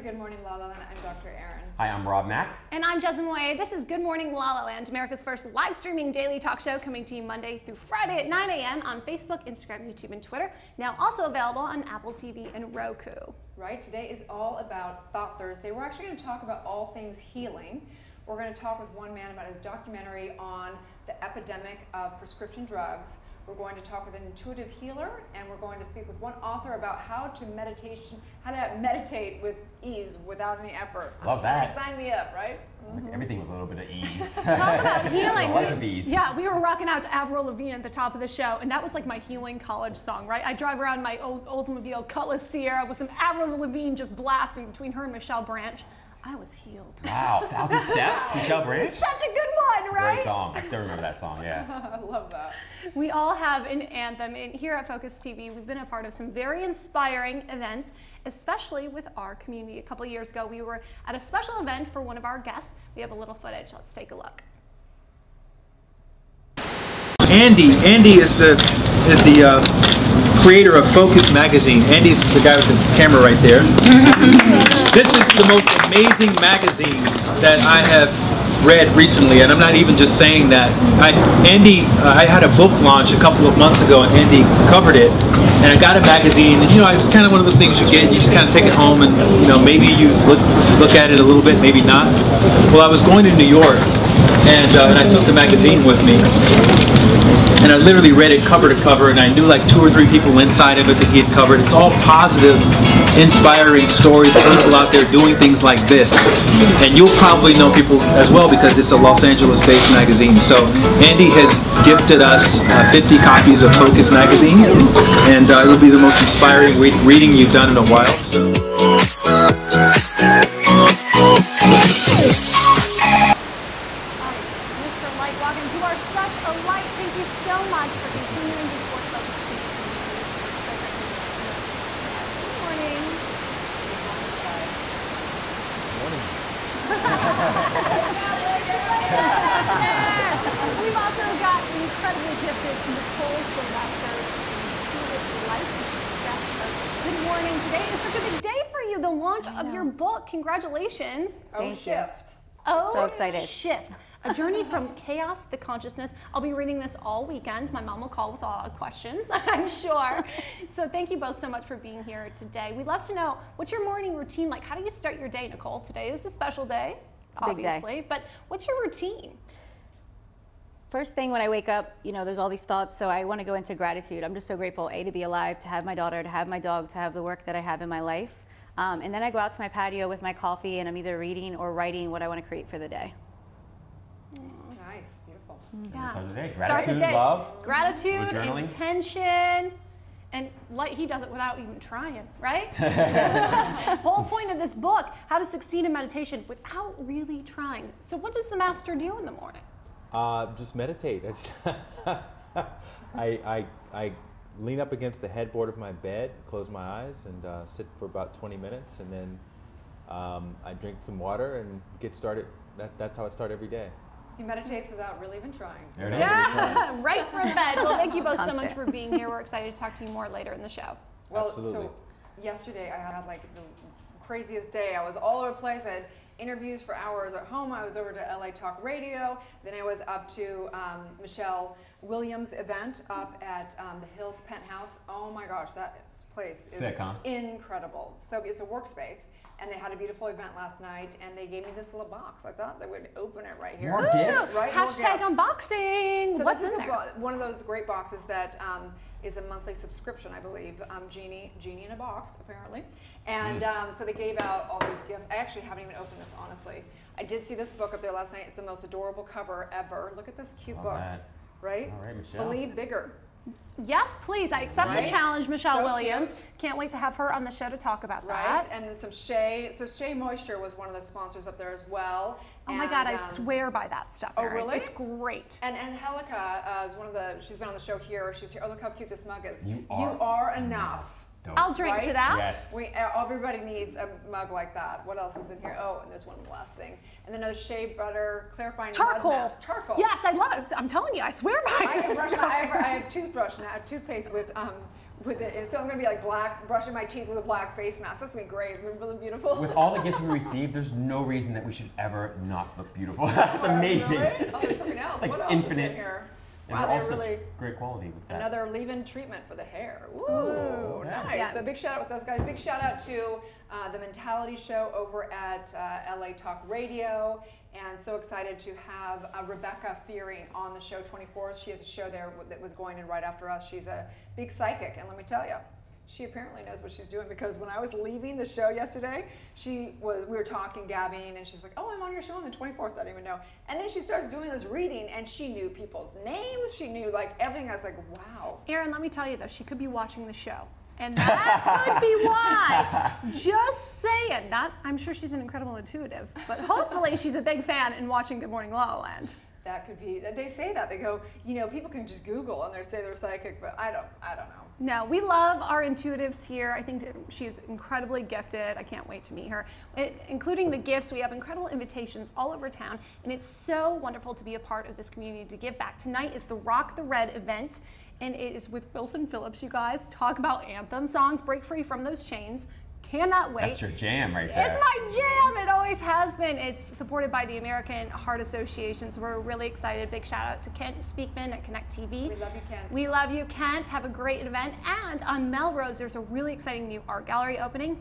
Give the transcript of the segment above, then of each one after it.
Good Morning LaLa Land. I'm Dr. Erin. Hi, I'm Rob Mack. And I'm Jasmine Wade. This is Good Morning LaLa Land, America's first live streaming daily talk show, coming to you Monday through Friday at 9 a.m. on Facebook, Instagram, YouTube, and Twitter. Now also available on Apple TV and Roku. Right, today is all about Thought Thursday. We're actually going to talk about all things healing. We're going to talk with one man about his documentary on the epidemic of prescription drugs. We're going to talk with an intuitive healer, and we're going to speak with one author about how to meditate with ease without any effort. Love that. Sign me up, right? Like everything with a little bit of ease. Talk about healing. A life of ease. Yeah, we were rocking out to Avril Lavigne at the top of the show, and that was like my healing college song, right? I drive around my old Oldsmobile Cutlass Sierra with some Avril Lavigne just blasting between her and Michelle Branch. I was healed. Wow, 1,000 Steps, Michelle Branch. Such a good one, It's right? a great song. I still remember that song, yeah. I love that. We all have an anthem, and here at Focus TV, we've been a part of some very inspiring events, especially with our community. A couple of years ago, we were at a special event for one of our guests. We have a little footage. Let's take a look. Andy is the creator of Focus magazine. Andy's the guy with the camera right there. This is the most amazing magazine that I have read recently, and I'm not even just saying that. I had a book launch a couple of months ago, and Andy covered it, and I got a magazine, and it's kind of one of those things you get, you just kind of take it home, and maybe you look at it a little bit, maybe not. Well, I was going to New York, and I took the magazine with me, and I literally read it cover to cover, and I knew like 2 or 3 people inside of it that he had covered. It's all positive, inspiring stories of people out there doing things like this. And you'll probably know people as well because it's a Los Angeles-based magazine. So Andy has gifted us 50 copies of Focus magazine, and it'll be the most inspiring reading you've done in a while. Watkins, you are such a light. Thank you so much for continuing to support Focus TV. Good morning. We've also got incredibly gifted Nichole Sylvester, intuitive life and success coach. Good morning. Today is such a big day for you, the launch of your book. Congratulations. Thank you. Oh, so excited. Shift. A journey from chaos to consciousness. I'll be reading this all weekend. My mom will call with a lot of questions, I'm sure. So thank you both so much for being here today. We'd love to know, what's your morning routine like? How do you start your day, Nichole? Today is a special day, obviously, but what's your routine? First thing when I wake up, there's all these thoughts, so I want to go into gratitude. I'm just so grateful, A, to be alive, to have my daughter, to have my dog, to have the work that I have in my life. And then I go out to my patio with my coffee, and I'm either reading or writing what I want to create for the day. Nice, beautiful. Yeah. Start the day. Start the Gratitude, day. love. Gratitude, journaling. intention, and he does it without even trying, right? The whole point of this book, How to Succeed in Meditation Without Really Trying. So what does the master do in the morning? Just meditate. I lean up against the headboard of my bed, close my eyes, and sit for about 20 minutes, and then I drink some water and get started. That's how I start every day. He meditates without really even trying. Yeah, right from bed. Well, thank you both so much for being here. We're excited to talk to you more later in the show. Well, Absolutely. So yesterday I had like the craziest day. I was all over the place. I had interviews for hours at home. I was over to LA Talk Radio. Then I was up to Michelle Williams' event up at the Hills Penthouse. Oh my gosh, that place is sick, huh? Incredible. So it's a workspace. And they had a beautiful event last night, and they gave me this little box. I thought they would open it right here. More gifts. Right? More Hashtag gifts. unboxing. So What's this in is there? one of those great boxes that is a monthly subscription, I believe. Genie in a box, apparently. And so they gave out all these gifts. I actually haven't even opened this, honestly. I did see this book up there last night. It's the most adorable cover ever. Look at this cute book, right? All right, Michelle. Believe bigger. Yes, please. I accept the challenge, Michelle So Williams. cute. Can't wait to have her on the show to talk about Right, that. and then some Shea. So Shea Moisture was one of the sponsors up there as well. Oh my God, I swear by that stuff. Oh, Erin. really? It's great. And Angelica is one of the. She's been on the show here. She's here. Oh, look how cute this mug is. You are enough. Dope. I'll drink to Right? that. Yes. Everybody needs a mug like that. What else is in here? Oh, and there's one last thing. And then there's shea butter, clarifying Charcoal. mud mask. Charcoal. Yes, I love it. I'm telling you, I swear by I this have, stuff. I have toothbrush now, toothpaste with with it. And so I'm gonna be like black, brushing my teeth with a black face mask. That's gonna be great. It's gonna be really beautiful. With all the gifts we receive, there's no reason that we should ever not look beautiful. That's amazing. Right? Oh, there's something else. It's like what else infinite. is in here? And Wow, they're all they're such really great quality with that. another leave-in treatment for the hair. Ooh, Ooh, nice. yeah. So big shout out with those guys. Big shout out to the Mentality Show over at LA Talk Radio. And so excited to have Rebecca Fearing on the show 24th. She has a show there that was going in right after us. She's a big psychic, and let me tell you, she apparently knows what she's doing, because when I was leaving the show yesterday, we were talking, gabbing, and she's like, oh, I'm on your show on the 24th, I didn't even know. And then she starts doing this reading, and she knew people's names, she knew like everything. I was like, wow. Erin, let me tell you though, she could be watching the show. And that could be why. Just saying. I'm sure she's an incredible intuitive, but hopefully she's a big fan and watching Good Morning LaLa Land. That could be, they say that, they go, you know, people can just Google and they say they're psychic, but I don't know. No, we love our intuitives here. I think that she's incredibly gifted. I can't wait to meet her. Including the gifts, we have incredible invitations all over town, and it's so wonderful to be a part of this community, to give back. Tonight is the Rock the Red event, and it is with Wilson Phillips, you guys. Talk about anthem songs, break free from those chains. Cannot wait. That's your jam right there. It's my jam. It always has been. It's supported by the American Heart Association, so we're really excited. Big shout out to Kent Speakman at Connect TV. We love you, Kent. We love you, Kent. Have a great event. And on Melrose, there's a really exciting new art gallery opening.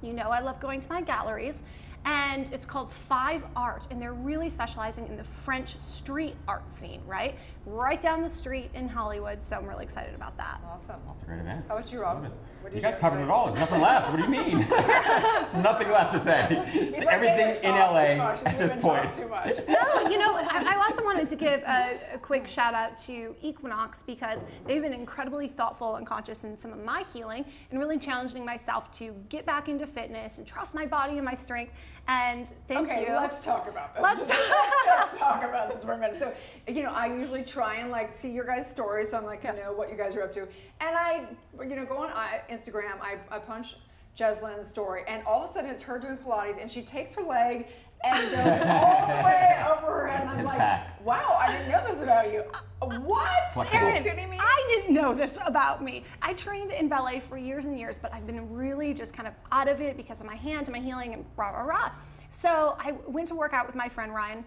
You know I love going to my galleries. And it's called 5 Art, and they're really specializing in the French street art scene, right? Right down the street in Hollywood, so I'm really excited about that. Awesome. Lots of great events. How about you, Rob? Love it. What did You guys do covered today? it all. There's nothing left. What do you mean? There's nothing left to say. It's like everything David's in talked LA too much. at this He's point. talked too much. No, you know, I also wanted to give a quick shout out to Equinox, because they've been incredibly thoughtful and conscious in some of my healing, and really challenging myself to get back into fitness and trust my body and my strength. And thank Okay, you. let's talk about this. Let's Let's talk about this for a minute. So, you know, I usually try and like see your guys' stories, so I'm like, I know what you guys are up to. And I, you know, go on Instagram, I punch Jeslin's story, and all of a sudden it's her doing Pilates, and she takes her leg and goes all the way over her head, and I'm like, wow, I didn't know this about you. What? Flexible. Are you kidding me? I didn't know this about me. I trained in ballet for years and years, but I've been really just kind of out of it because of my hands and my healing and rah, rah, rah. So I went to work out with my friend Ryan,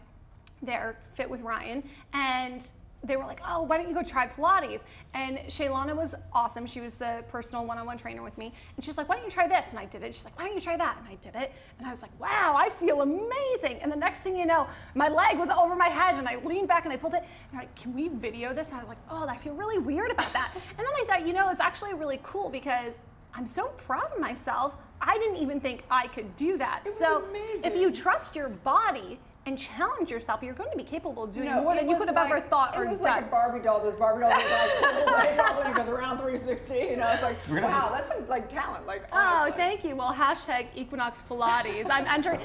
there, Fit with Ryan, and they were like, oh, why don't you go try Pilates? And Shaylana was awesome. She was the personal one-on-one trainer with me. And she's like, why don't you try this? And I did it. She's like, why don't you try that? And I did it. And I was like, wow, I feel amazing. And the next thing you know, my leg was over my head, and I leaned back and I pulled it. And I'm like, can we video this? And I was like, oh, I feel really weird about that. And then I thought, you know, it's actually really cool, because I'm so proud of myself. I didn't even think I could do that. So amazing. if you trust your body and challenge yourself, you're going to be capable of doing No, more than you it could have was ever like- thought or It was done. like a Barbie doll. Those Barbie dolls that like leg all goes around 360. You know, it's like, wow, that's some like talent. Like, Oh, honestly. thank you. Well, hashtag Equinox Pilates.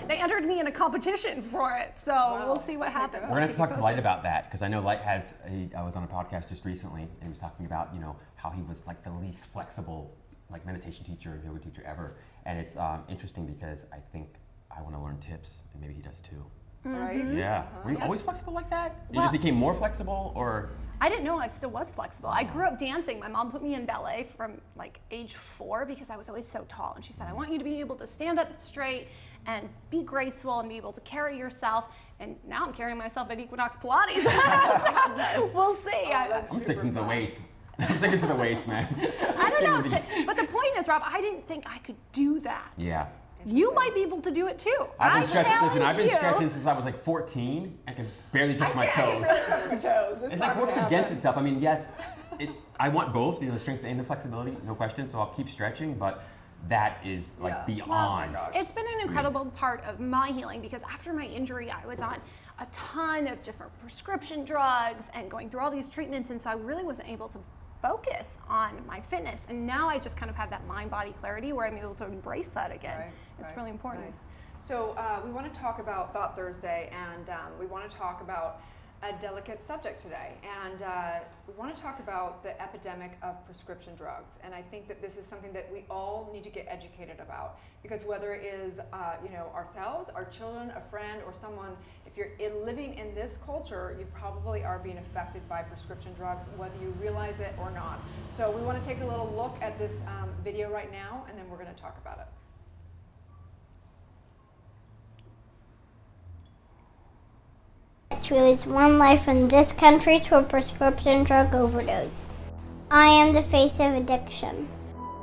They entered me in a competition for it, so we'll see what happens. We're gonna have to talk to Light about that, because I know Light has. I was on a podcast just recently, and he was talking about, you know, how he was like the least flexible like meditation teacher and yoga teacher ever, and it's interesting because I think I want to learn tips, and maybe he does too. Right? Yeah. Were you always flexible like that? You Well- just became more flexible, or? I didn't know I still was flexible. I grew up dancing. My mom put me in ballet from like age 4 because I was always so tall. And she said, I want you to be able to stand up straight and be graceful and be able to carry yourself. And now I'm carrying myself at Equinox Pilates. We'll see. I'm sticking to the weights. I'm sticking to the weights, man. I don't know. But the point is, Rob, I didn't think I could do that. Yeah. You might be able to do it too. I've been stretching. Listen, I've been challenge you. stretching since I was like 14. I can barely touch my I can't toes. really touch my toes. It's not like works gonna against happen. itself. I mean, yes, I want both, you know, the strength and the flexibility, no question. So I'll keep stretching, but that is like Yeah. beyond. It's been an incredible part of my healing, because after my injury, I was on a ton of different prescription drugs and going through all these treatments, and so I really wasn't able to focus on my fitness. And now I just kind of have that mind-body clarity where I'm able to embrace that again. Right, It's right. really important. Nice. So we want to talk about Thought Thursday, and we want to talk about a delicate subject today, and we want to talk about the epidemic of prescription drugs. And I think that this is something that we all need to get educated about, because whether it is ourselves, our children, a friend, or someone, if you're living in this culture, you probably are being affected by prescription drugs, whether you realize it or not. So we want to take a little look at this video right now, and then we're going to talk about it. To lose one life from this country to a prescription drug overdose. I am the face of addiction.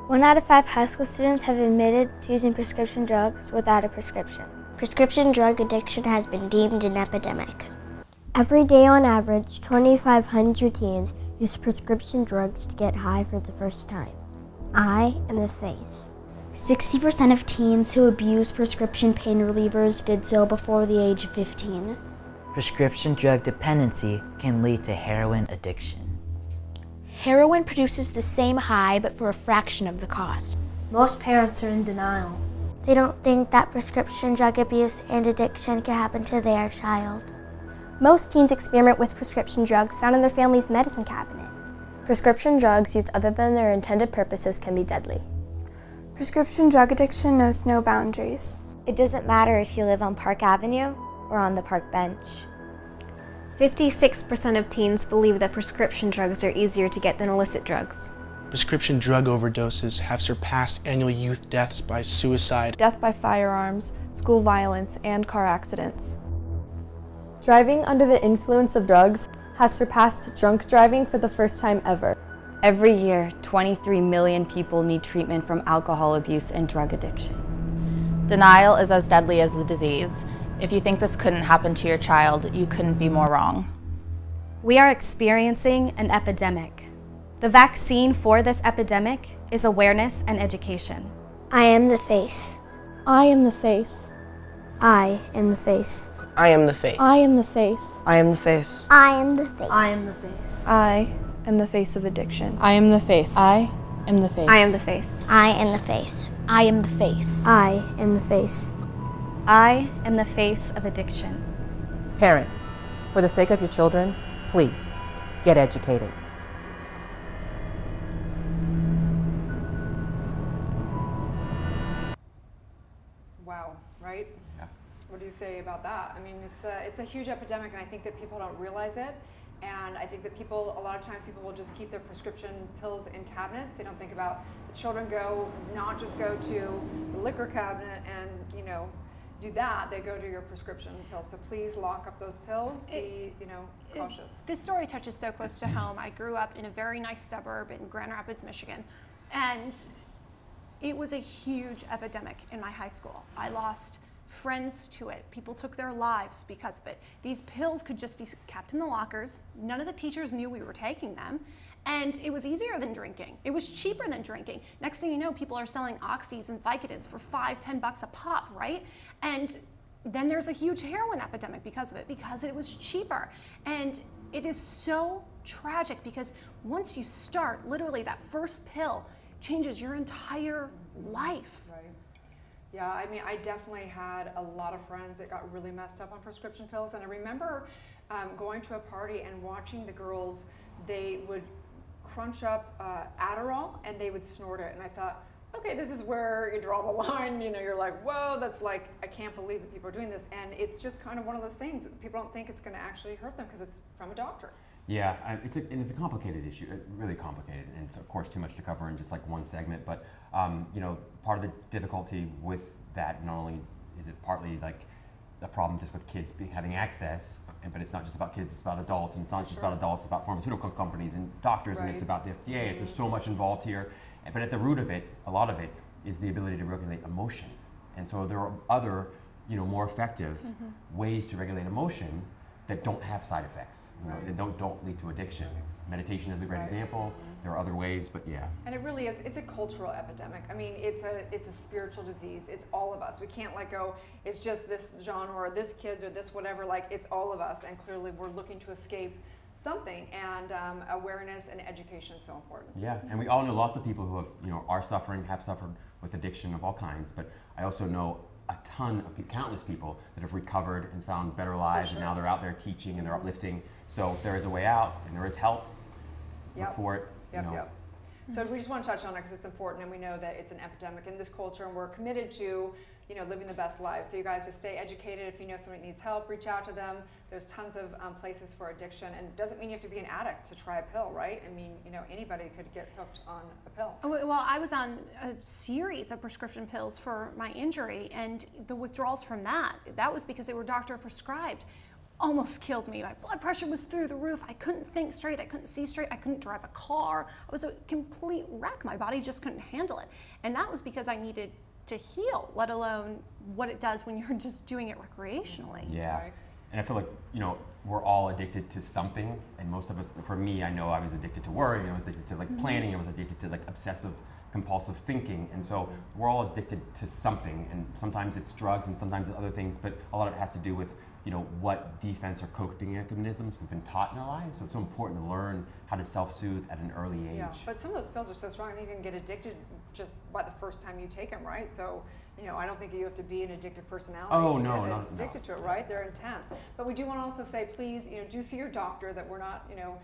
1 out of 5 high school students have admitted to using prescription drugs without a prescription. Prescription drug addiction has been deemed an epidemic. Every day on average, 2,500 teens use prescription drugs to get high for the first time. I am the face. 60% of teens who abuse prescription pain relievers did so before the age of 15. Prescription drug dependency can lead to heroin addiction. Heroin produces the same high, but for a fraction of the cost. Most parents are in denial. They don't think that prescription drug abuse and addiction can happen to their child. Most teens experiment with prescription drugs found in their family's medicine cabinet. Prescription drugs used other than their intended purposes can be deadly. Prescription drug addiction knows no boundaries. It doesn't matter if you live on Park Avenue or on the park bench. 56% of teens believe that prescription drugs are easier to get than illicit drugs. Prescription drug overdoses have surpassed annual youth deaths by suicide, death by firearms, school violence, and car accidents. Driving under the influence of drugs has surpassed drunk driving for the first time ever. Every year, 23 million people need treatment from alcohol abuse and drug addiction. Denial is as deadly as the disease. If you think this couldn't happen to your child, you couldn't be more wrong. We are experiencing an epidemic. The vaccine for this epidemic is awareness and education. I am the face. I am the face. I am the face. I am the face. I am the face. I am the face. I am the face. I am the face. I am the face of addiction. I am the face. I am the face. I am the face. I am the face. I am the face. I am the face. I am the face of addiction. Parents, for the sake of your children, please get educated. Wow, right? Yeah. What do you say about that? I mean, it's a huge epidemic, and I think that people don't realize it. And I think that a lot of times people will just keep their prescription pills in cabinets. They don't think about the children not just go to the liquor cabinet and, do that. They go to your prescription pills. So please lock up those pills. Be, cautious. This story touches so close to home. I grew up in a very nice suburb in Grand Rapids, Michigan, and it was a huge epidemic in my high school. I lost friends to it. People took their lives because of it. These pills could just be kept in the lockers. None of the teachers knew we were taking them. And it was easier than drinking. It was cheaper than drinking. Next thing you know, people are selling Oxys and Vicodins for $5, $10 a pop, right? And then there's a huge heroin epidemic because of it, because it was cheaper. And it is so tragic because once you start, literally that first pill changes your entire life. Right. Yeah, I mean, I definitely had a lot of friends that got really messed up on prescription pills. And I remember going to a party and watching the girls, they would crunch up Adderall and they would snort it. And I thought, okay, this is where you draw the line. You're like, whoa, that's like, I can't believe that people are doing this. And it's just kind of one of those things. People don't think it's going to actually hurt them because it's from a doctor. Yeah, it's a complicated issue, really complicated, and it's of course too much to cover in just like one segment. But part of the difficulty with that, not only is it partly like a problem just with kids having access, but it's not just about kids, it's about adults, and it's not just about adults, it's about pharmaceutical companies and doctors, and it's about the FDA. There's so much involved here, but at the root of it, a lot of it is the ability to regulate emotion, and so there are other, more effective ways to regulate emotion that don't have side effects, that don't lead to addiction. Meditation is a great example. There are other ways, but yeah. And it really is, it's a cultural epidemic. I mean, it's a spiritual disease. It's all of us. We can't let go, it's just this genre or this kids or this whatever, like it's all of us. And clearly we're looking to escape something, and awareness and education is so important. Yeah, and we all know lots of people who have, are suffering, have suffered with addiction of all kinds, but I also know countless people that have recovered and found better lives, and now they're out there teaching and they're uplifting. So there is a way out, and there is help. Look for it. So we just want to touch on it because it's important, and we know that it's an epidemic in this culture, and we're committed to, you know, living the best lives. So you guys just stay educated. If you know somebody needs help, reach out to them. There's tons of places for addiction, and it doesn't mean you have to be an addict to try a pill, right? I mean, you know, anybody could get hooked on a pill. Well, I was on a series of prescription pills for my injury, and the withdrawals from that was because they were doctor prescribed. Almost killed me. My blood pressure was through the roof. I couldn't think straight. I couldn't see straight. I couldn't drive a car. I was a complete wreck. My body just couldn't handle it. And that was because I needed to heal, let alone what it does when you're just doing it recreationally. Yeah. Right. And I feel like, you know, we're all addicted to something. And most of us, for me, I know I was addicted to worrying. I was addicted to like planning. I was addicted to like obsessive compulsive thinking, and so we're all addicted to something, and sometimes it's drugs and sometimes it's other things, but a lot of it has to do with, you know, what defense or coping mechanisms we've been taught in our lives. So it's so important to learn how to self-soothe at an early age. Yeah, but some of those pills are so strong that you can get addicted just by the first time you take them, right? So, you know, I don't think you have to be an addicted personality to get addicted to it, right? They're intense. But we do want to also say, please, you know, do see your doctor, that we're not, you know,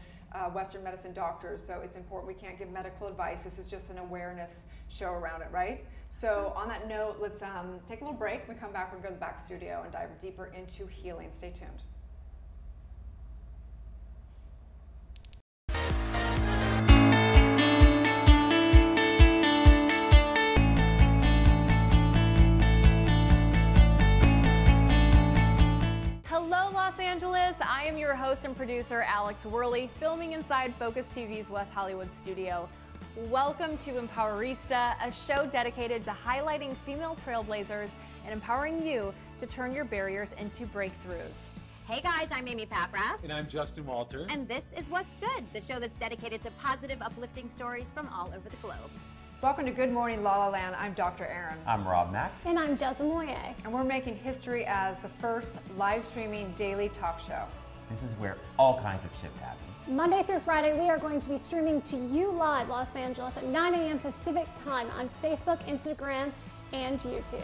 Western medicine doctors, so it's important. We can't give medical advice. This is just an awareness show around it, right? So on that note, let's take a little break. When we come back, we're going to go to the back studio and dive deeper into healing. Stay tuned. Hello, Los Angeles. I am your host and producer, Alex Worley, filming inside Focus TV's West Hollywood studio. Welcome to Empowerista, a show dedicated to highlighting female trailblazers and empowering you to turn your barriers into breakthroughs. Hey guys, I'm Amy Paprath. And I'm Justin Walter. And this is What's Good, the show that's dedicated to positive, uplifting stories from all over the globe. Welcome to Good Morning LaLa Land. I'm Dr. Aaron. I'm Rob Mack. And I'm Jessa Moye. And we're making history as the first live streaming daily talk show. This is where all kinds of shit happens. Monday through Friday, we are going to be streaming to you live, Los Angeles, at 9 a.m. Pacific time on Facebook, Instagram, and YouTube.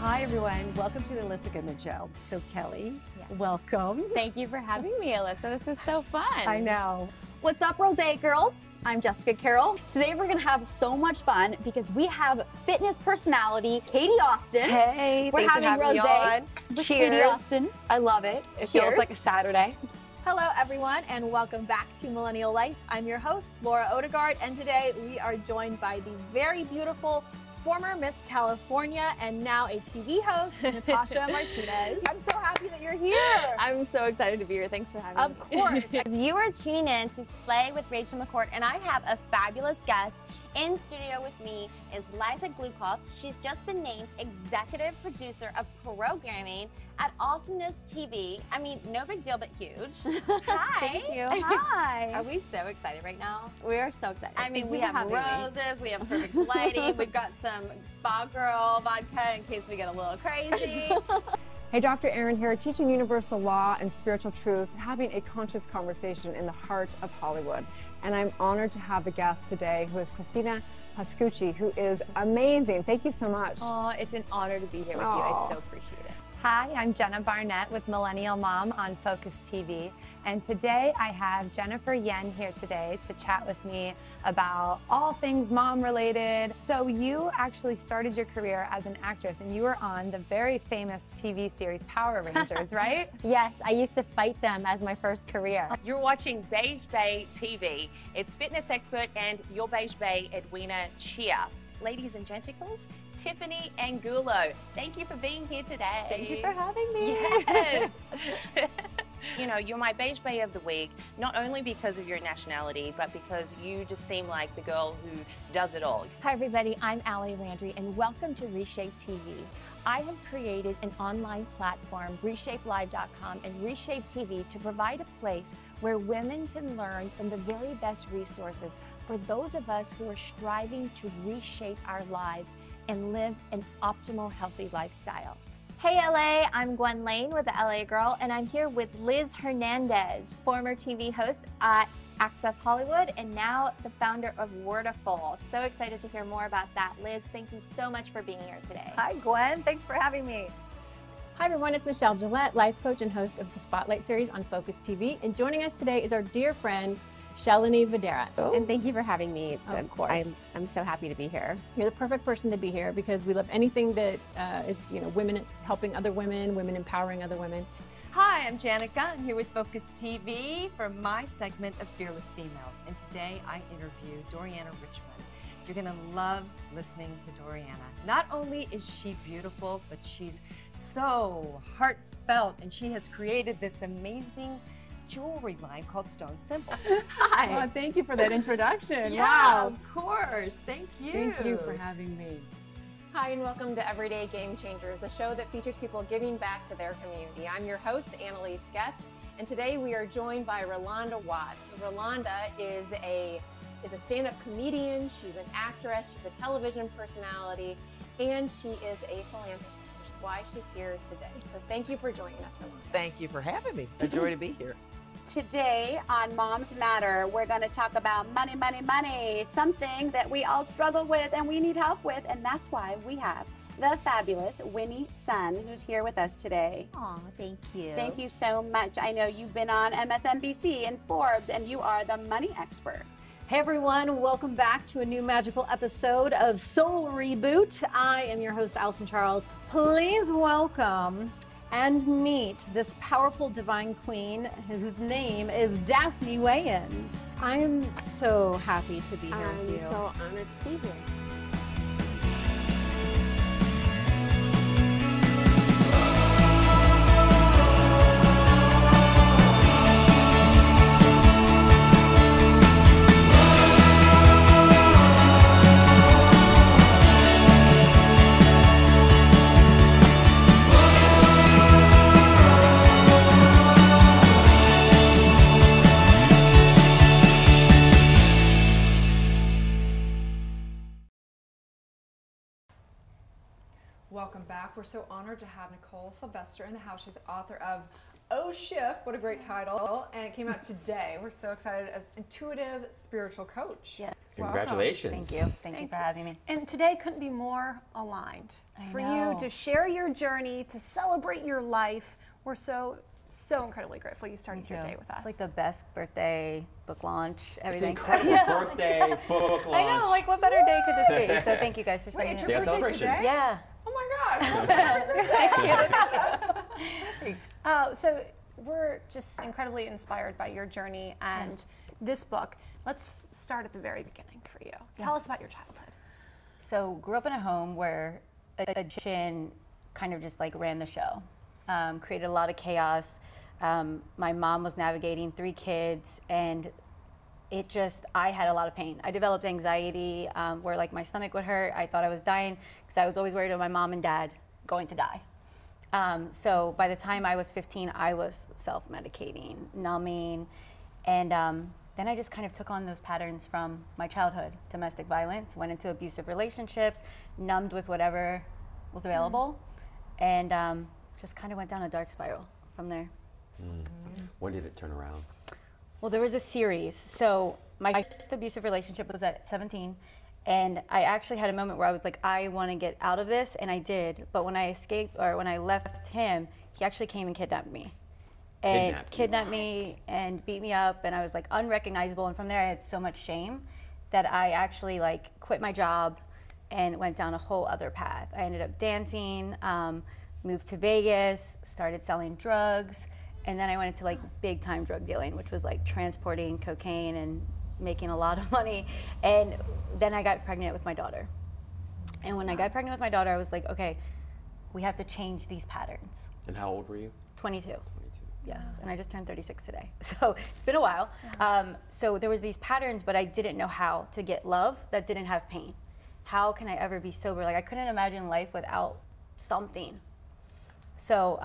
Hi everyone, welcome to the Alyssa Goodman Show. So Kelly, welcome. Thank you for having me, Alyssa. This is so fun. I know. What's up, Rose girls? I'm Jessica Carroll. Today we're gonna have so much fun because we have fitness personality Katie Austin. Hey, we're thanks for having me on. Cheers. Katie Austin. I love it. It Cheers. feels like a Saturday. Hello everyone and welcome back to Millennial Life. I'm your host, Laura Odegaard, and today we are joined by the very beautiful former Miss California and now a TV host, Natasha Martinez. I'm so happy that you're here. I'm so excited to be here. Thanks for having me. Of course. You are tuning in to Slay with Rachel McCourt, and I have a fabulous guest. In studio with me is Liza Glukoff. She's just been named executive producer of programming at Awesomeness TV. I mean, no big deal, but huge. Hi. Thank you. Hi. Are we so excited right now? We are so excited. I mean, we have roses, we have perfect lighting, we've got some Spa Girl vodka in case we get a little crazy. Hey, Dr. Aaron here, teaching universal law and spiritual truth, having a conscious conversation in the heart of Hollywood. And I'm honored to have the guest today, who is Christina Pascucci, who is amazing. Thank you so much. Oh, it's an honor to be here with you. I so appreciate it. Hi, I'm Jenna Barnett with Millennial Mom on Focus TV. And today I have Jennifer Yen here today to chat with me about all things mom related. So you actually started your career as an actress and you were on the very famous TV series Power Rangers, right? Yes, I used to fight them as my first career. You're watching Beige Bay TV. It's fitness expert and your Beige Bay Edwina Chia. Ladies and genticles, Tiffany and Gulo, thank you for being here today. Thank you for having me. Yes. You know, you're my Beige Bay of the week, not only because of your nationality, but because you just seem like the girl who does it all. Hi everybody, I'm Allie Landry and welcome to Reshape TV. I have created an online platform, ReshapeLive.com and Reshape TV, to provide a place where women can learn from the very best resources for those of us who are striving to reshape our lives and live an optimal, healthy lifestyle. Hey LA, I'm Gwen Lane with the LA Girl, and I'm here with Liz Hernandez, former TV host at Access Hollywood and now the founder of Wordiful. So excited to hear more about that. Liz, thank you so much for being here today. Hi Gwen, thanks for having me. Hi everyone, it's Michelle Gillette, life coach and host of the Spotlight series on Focus TV. And joining us today is our dear friend, Shalini Videra. And thank you for having me. Of course. I'm so happy to be here. You're the perfect person to be here because we love anything that is, women helping other women, women empowering other women. Hi, I'm Janica. I'm here with Focus TV for my segment of Fearless Females. And today I interview Doriana Richmond. You're gonna love listening to Doriana. Not only is she beautiful, but she's so heartfelt, and she has created this amazing jewelry line called Stone Simple. Hi. Oh, thank you for that introduction. Yeah, Wow. of course. Thank you. Thank you for having me. Hi, and welcome to Everyday Game Changers, a show that features people giving back to their community. I'm your host, Annalise Getz, and today we are joined by Rolanda Watts. Rolanda is a stand-up comedian, she's an actress, she's a television personality, and she is a philanthropist, which is why she's here today. So thank you for joining us, Rolanda. Thank you for having me. A joy to be here. Today on Moms Matter, we're going to talk about money, money, money, something that we all struggle with and we need help with, and that's why we have the fabulous Winnie Sun, who's here with us today. Aw, thank you. Thank you so much. I know you've been on MSNBC and Forbes, and you are the money expert. Hey everyone, welcome back to a new magical episode of Soul Reboot. I am your host, Allison Charles. Please welcome and meet this powerful divine queen whose name is Daphne Wayans. I am so happy to be here with you. I'm so honored to be here. Welcome back. We're so honored to have Nichole Sylvester in the house. She's author of Oh Shift, what a great title, and it came out today. We're so excited, as intuitive spiritual coach. Yeah. Congratulations. Thank you. Thank you for having me. And today couldn't be more aligned for you to share your journey, to celebrate your life. We're so incredibly grateful you started your day with us. It's like the best birthday, book launch, everything. It's incredible. Birthday, book launch. I know, like what better day could this be? So thank you guys for spending Wait, it's your birthday today? Yeah. Oh my gosh. Thanks. So we're just incredibly inspired by your journey and this book. Let's start at the very beginning for you. Tell us about your childhood. So grew up in a home where a magician kind of just like ran the show, created a lot of chaos. My mom was navigating 3 kids, and I had a lot of pain. I developed anxiety where like my stomach would hurt. I thought I was dying because I was always worried about my mom and dad going to die. So by the time I was 15, I was self-medicating, numbing, and then I just kind of took on those patterns from my childhood. Domestic violence, went into abusive relationships, numbed with whatever was available, and just kind of went down a dark spiral from there. When did it turn around? Well, there was a series. So my first abusive relationship was at 17, and I actually had a moment where I was like, I want to get out of this, and I did. But when I escaped, or when I left him, he actually came and kidnapped me. And kidnapped me and beat me up, and I was like unrecognizable. And from there, I had so much shame that I actually like quit my job and went down a whole other path. I ended up dancing, moved to Vegas, started selling drugs. And then I went into like big time drug dealing, which was like transporting cocaine and making a lot of money. And then I got pregnant with my daughter. And when I got pregnant with my daughter, I was like, okay, we have to change these patterns. And how old were you? 22. 22. Yes, and I just turned 36 today. So it's been a while. So there was these patterns, but I didn't know how to get love that didn't have pain. How can I ever be sober? Like I couldn't imagine life without something. So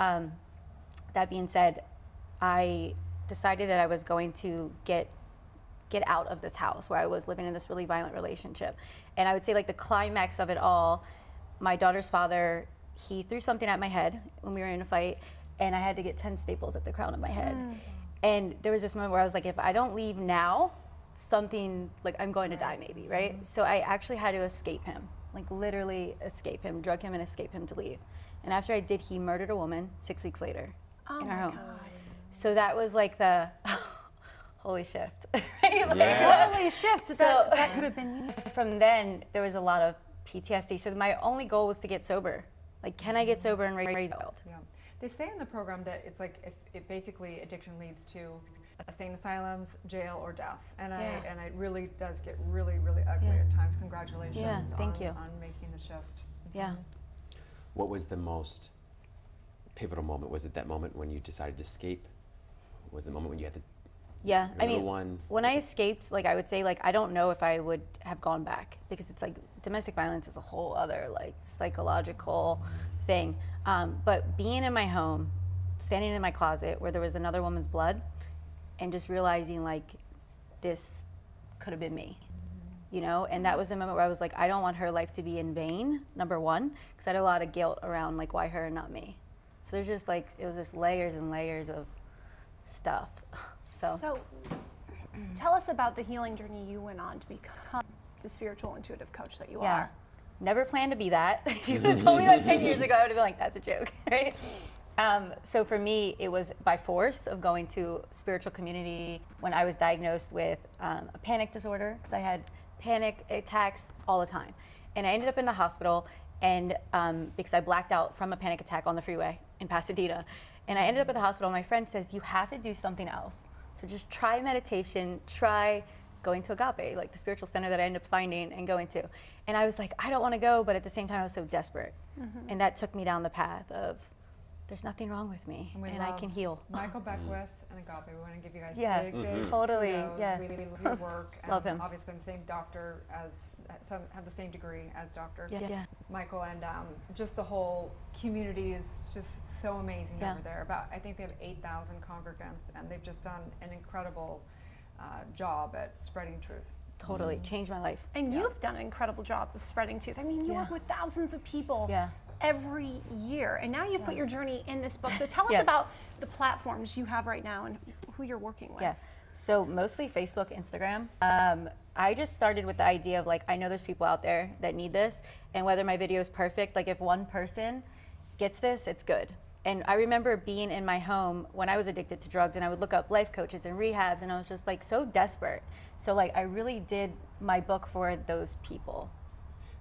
that being said, I decided that I was going to get out of this house where I was living in this really violent relationship. And I would say like the climax of it all, my daughter's father, he threw something at my head when we were in a fight, and I had to get 10 staples at the crown of my head. And there was this moment where I was like, if I don't leave now, something, like I'm going to die maybe, right? So I actually had to escape him, like literally escape him, drug him and escape him to leave. And after I did, he murdered a woman 6 weeks later in our home. God. So that was like the holy shift, right? Like, holy shift, so that could have been you. From then, there was a lot of PTSD. So my only goal was to get sober. Like, can I get sober and raise a child? Yeah. They say in the program that it's like if it basically addiction leads to insane asylums, jail, or death, and it really does get really, really ugly at times. Congratulations thank on, you. on making the shift. Yeah. What was the most pivotal moment? Was it that moment when you decided to escape? Was it the moment when you had to? Yeah, I mean, one? When I escaped, like I would say, like I don't know if I would have gone back, because it's like domestic violence is a whole other like psychological thing. But being in my home, standing in my closet where there was another woman's blood, and just realizing like this could have been me, you know? And that was a moment where I was like, I don't want her life to be in vain, number one, because I had a lot of guilt around like why her and not me. So there's just like, it was just layers and layers of stuff. So tell us about the healing journey you went on to become the spiritual intuitive coach that you are. Never planned to be that. If you had told me that 10 years ago, I would have been like, that's a joke, right? So for me, it was by force of going to spiritual community when I was diagnosed with a panic disorder, because I had panic attacks all the time. And I ended up in the hospital, and because I blacked out from a panic attack on the freeway in Pasadena. And I ended up at the hospital. My friend says, you have to do something else. So just try meditation, try going to Agape, like the spiritual center that I ended up finding and going to. And I was like, I don't want to go, but at the same time I was so desperate. And that took me down the path of, there's nothing wrong with me, and I can heal. Michael Beckwith and Agape, we want to give you guys big totally, kudos. yes. We love your work. Love him. Obviously, I'm the same doctor as, have the same degree as Dr. Michael, and just the whole community is just so amazing over there. I think they have 8,000 congregants, and they've just done an incredible job at spreading truth. Totally, changed my life. And you've done an incredible job of spreading truth. I mean, you work with thousands of people every year, and now you've put your journey in this book. So tell us about the platforms you have right now and who you're working with. So mostly Facebook, Instagram. I just started with the idea of like, I know there's people out there that need this, and whether my video is perfect, like if one person gets this, it's good. And I remember being in my home when I was addicted to drugs, and I would look up life coaches and rehabs, and I was just like so desperate. So like I really did my book for those people.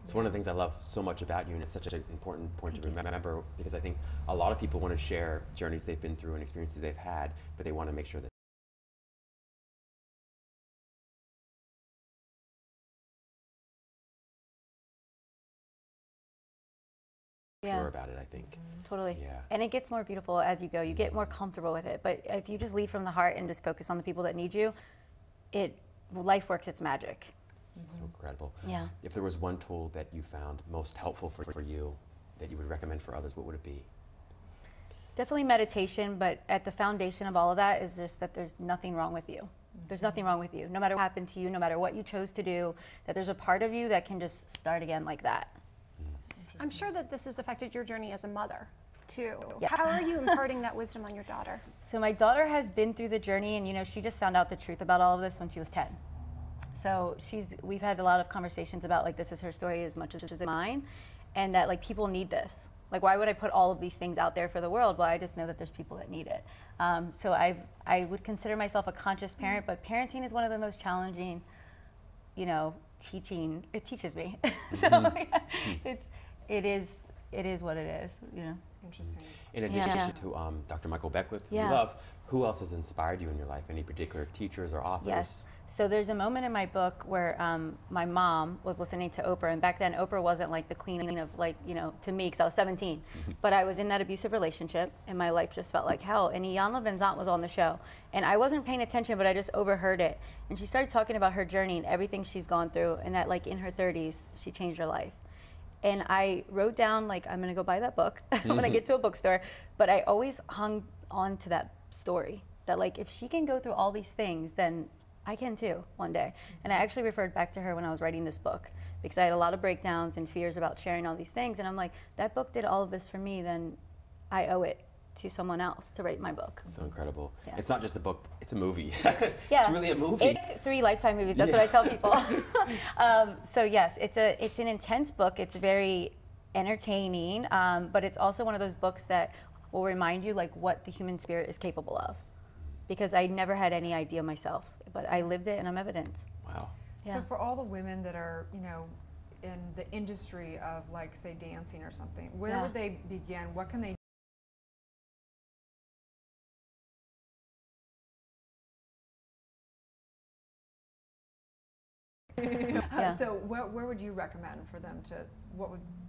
It's one of the things I love so much about you, and it's such an important point to remember, because I think a lot of people want to share journeys they've been through and experiences they've had, but they want to make sure that sure about it, I think. Totally. And it gets more beautiful as you go. You get more comfortable with it. But if you just lead from the heart and just focus on the people that need you, life works its magic. So incredible. Yeah. If there was one tool that you found most helpful for you that you would recommend for others, what would it be? Definitely meditation, but at the foundation of all of that is just that there's nothing wrong with you. There's nothing wrong with you. No matter what happened to you, no matter what you chose to do, that there's a part of you that can just start again like that. I'm sure that this has affected your journey as a mother, too. How are you imparting that wisdom on your daughter? So my daughter has been through the journey, and you know, she just found out the truth about all of this when she was 10. So we've had a lot of conversations about like, this is her story as much as mine, and that like people need this. Like, why would I put all of these things out there for the world? Well, I just know that there's people that need it. So I would consider myself a conscious parent, but parenting is one of the most challenging, you know, teaching. It teaches me. So it is what it is, you know. Interesting. In addition to Dr. Michael Beckwith, who you love, who else has inspired you in your life? Any particular teachers or authors? Yes. So there's a moment in my book where my mom was listening to Oprah, and back then Oprah wasn't like the queen of like, you know, to me, because I was 17. But I was in that abusive relationship, and my life just felt like hell. And Iyanla Vanzant was on the show, and I wasn't paying attention, but I just overheard it. And she started talking about her journey and everything she's gone through, and that like in her 30s, she changed her life. And I wrote down, like, I'm gonna go buy that book when I get to a bookstore, but I always hung on to that story, that like, if she can go through all these things, then I can too one day. And I actually referred back to her when I was writing this book, because I had a lot of breakdowns and fears about sharing all these things. And I'm like, that book did all of this for me, then I owe it to someone else to write my book. So incredible. Yeah. It's not just a book, it's a movie. Yeah. It's really a movie. It's like 3 Lifetime movies, that's what I tell people. So yes, it's an intense book. It's very entertaining, but it's also one of those books that will remind you like what the human spirit is capable of. Because I never had any idea myself, but I lived it and I'm evidence. Wow. Yeah. So for all the women that are, you know, in the industry of like, say, dancing or something, where would they begin? What can they So where would you recommend for them to,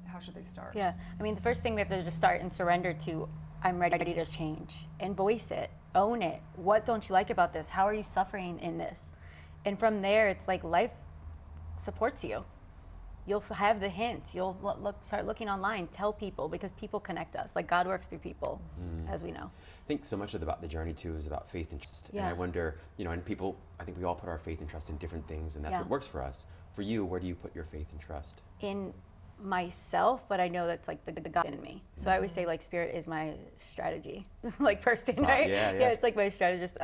how should they start? Yeah, I mean, the first thing we have to just start and surrender to, I'm ready to change, and voice it, own it. What don't you like about this? How are you suffering in this? And from there, it's like life supports you. You'll have the hints. You'll start looking online, tell people, because people connect us. Like God works through people, as we know. I think so much about the journey too is about faith and trust. Yeah. And I wonder, you know, and people, I think we all put our faith and trust in different things, and that's what works for us. For you, where do you put your faith and trust? In myself, but I know that's like the God in me. So I always say like spirit is my strategy, like person, right? Yeah, it's like my strategist.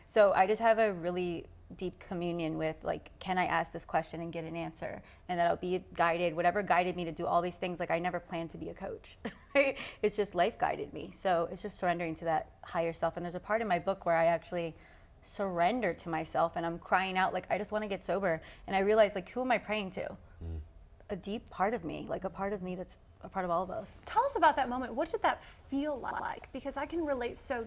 So I just have a really deep communion with like, can I ask this question and get an answer? And that I'll be guided, whatever guided me to do all these things. Like I never planned to be a coach, right? It's just life guided me. So it's just surrendering to that higher self. And there's a part in my book where I actually surrender to myself and I'm crying out like, I just want to get sober. And I realized like, who am I praying to? A deep part of me, like a part of me that's a part of all of us. Tell us about that moment. What did that feel like? Because I can relate so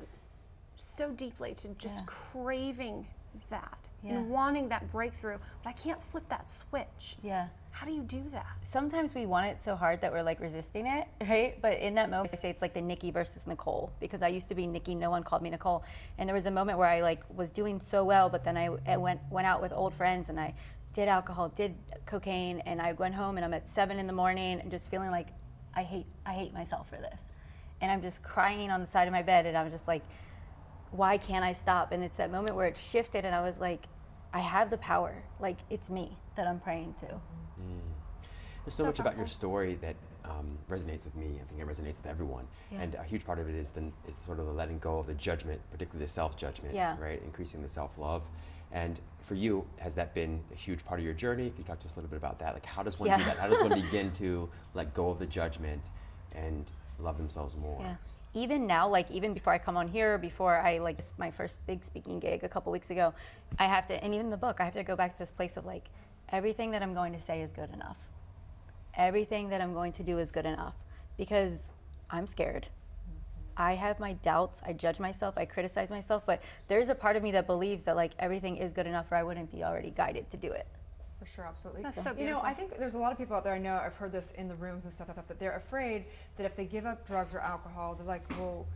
deeply to just craving that and wanting that breakthrough, but I can't flip that switch. Yeah. How do you do that? Sometimes we want it so hard that we're like resisting it, right? But in that moment, I say it's like the Nikki versus Nichole, because I used to be Nikki, no one called me Nichole. And there was a moment where I like was doing so well, but then I went out with old friends and I did alcohol, did cocaine, and I went home and I'm at 7 in the morning and just feeling like I hate myself for this. And I'm just crying on the side of my bed and I was just like, why can't I stop? And it's that moment where it shifted and I was like, I have the power. Like it's me that I'm praying to. There's so much about your story that resonates with me. I think it resonates with everyone. And a huge part of it is sort of the letting go of the judgment, particularly the self-judgment, right? Increasing the self-love. And for you, has that been a huge part of your journey? Can you talk to us a little bit about that? Like how does one do that? How does one begin to let go of the judgment and love themselves more? Yeah. Even now, like even before I come on here, before I like my first big speaking gig a couple weeks ago, I have to, and even the book, I have to go back to this place of like, everything that I'm going to say is good enough. Everything that I'm going to do is good enough because I'm scared. I have my doubts, I judge myself, I criticize myself, but there's a part of me that believes that like everything is good enough or I wouldn't be already guided to do it. For sure, absolutely. That's so beautiful. You know, I think there's a lot of people out there, I know, I've heard this in the rooms and stuff, that they're afraid that if they give up drugs or alcohol, they're like, well,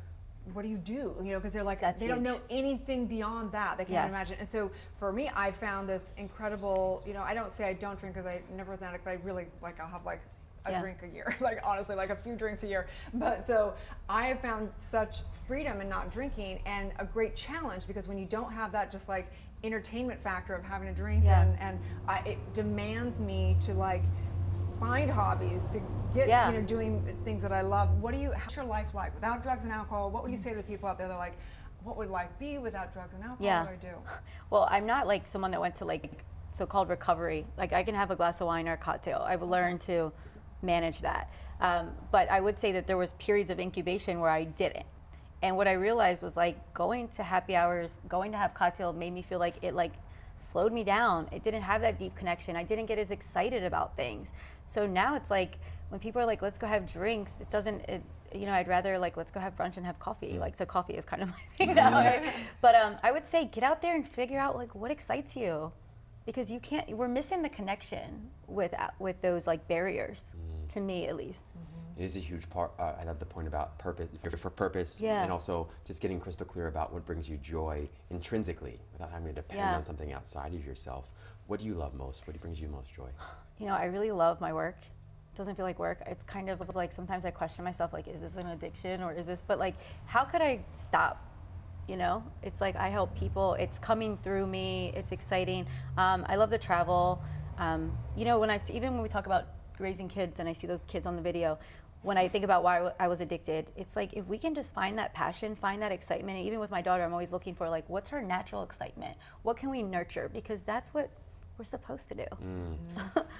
what do? You know, because they're like, they don't know anything beyond that. They can't imagine. And so for me, I found this incredible, you know, I don't say I don't drink because I never was an addict, but I really, like, I'll have like a drink a year, like honestly, like a few drinks a year. But so I have found such freedom in not drinking and a great challenge because when you don't have that just like entertainment factor of having a drink and it demands me to like find hobbies, to get, you know, doing things that I love. How's your life like without drugs and alcohol? What would you say to the people out there that are like, what would life be without drugs and alcohol? What do I do? Well, I'm not like someone that went to like so-called recovery. Like I can have a glass of wine or a cocktail. I've learned to manage that. But I would say that there was periods of incubation where I didn't. And what I realized was like going to happy hours, going to have cocktail made me feel like it like slowed me down. It didn't have that deep connection. I didn't get as excited about things. So now it's like when people are like, let's go have drinks, you know, I'd rather like, let's go have brunch and have coffee. Like, so coffee is kind of my thing now. Right? But I would say get out there and figure out like what excites you. Because we're missing the connection with those like barriers, to me at least. It is a huge part. I love the point about purpose, for purpose, and also just getting crystal clear about what brings you joy intrinsically, without having to depend on something outside of yourself. What do you love most? What brings you most joy? You know, I really love my work. doesn't feel like work. It's kind of like sometimes I question myself, like, is this an addiction or is this, but like, how could I stop? You know, it's like I help people. It's coming through me. It's exciting. I love to travel. You know, even when we talk about raising kids and I see those kids on the video, when I think about why I was addicted, it's like if we can just find that passion, find that excitement, and even with my daughter, I'm always looking for like, what's her natural excitement? What can we nurture? Because that's what we're supposed to do.